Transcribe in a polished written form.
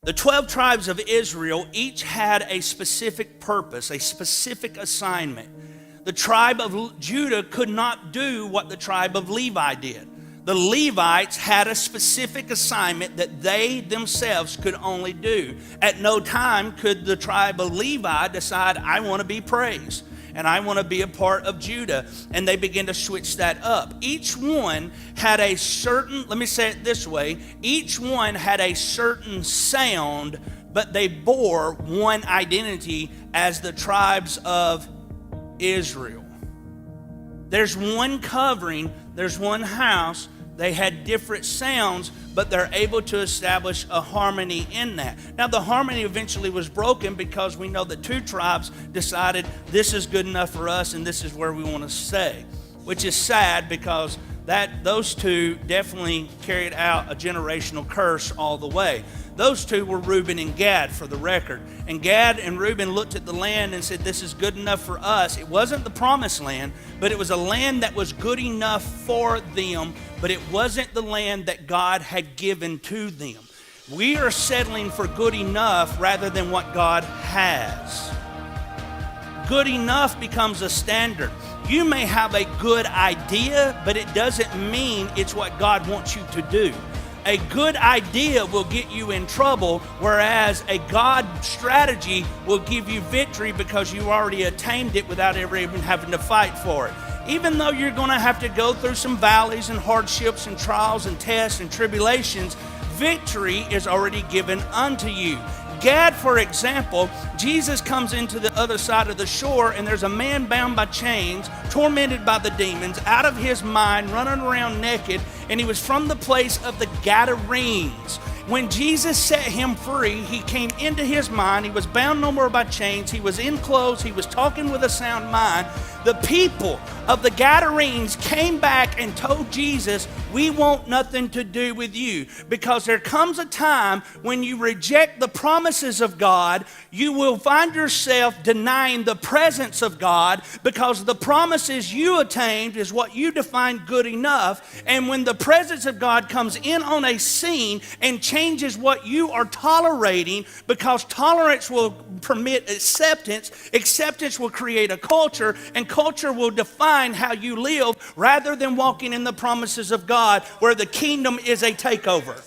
The 12 tribes of Israel each had a specific purpose, a specific assignment. The tribe of Judah could not do what the tribe of Levi did. The Levites had a specific assignment that they themselves could only do. At no time could the tribe of Levi decide, I want to be praised and I want to be a part of Judah. And they began to switch that up. Each one had a certain, let me say it this way, each one had a certain sound, but they bore one identity as the tribes of Israel. There's one covering, there's one house. They had different sounds, but they're able to establish a harmony in that. Now, the harmony eventually was broken because we know the two tribes decided this is good enough for us and this is where we want to stay, which is sad because those two definitely carried out a generational curse all the way. Those two were Reuben and Gad, for the record. And Gad and Reuben looked at the land and said, this is good enough for us. It wasn't the promised land, but it was a land that was good enough for them, but it wasn't the land that God had given to them. We are settling for good enough rather than what God has. Good enough becomes a standard. You may have a good idea, but it doesn't mean it's what God wants you to do. A good idea will get you in trouble, whereas a God strategy will give you victory because you already attained it without ever even having to fight for it. Even though you're going to have to go through some valleys and hardships and trials and tests and tribulations, victory is already given unto you. Gad, for example, Jesus comes into the other side of the shore and there's a man bound by chains, tormented by the demons, out of his mind, running around naked, and he was from the place of the Gadarenes. When Jesus set him free, he came into his mind. He was bound no more by chains. He was in clothes. He was talking with a sound mind. The people of the Gadarenes came back and told Jesus, we want nothing to do with you, because there comes a time when you reject the promises of God, you will find yourself denying the presence of God, because the promises you attained is what you define good enough. And when the presence of God comes in on a scene and changes what you are tolerating, because tolerance will permit acceptance, acceptance will create a culture, and culture will define how you live rather than walking in the promises of God, where the kingdom is a takeover.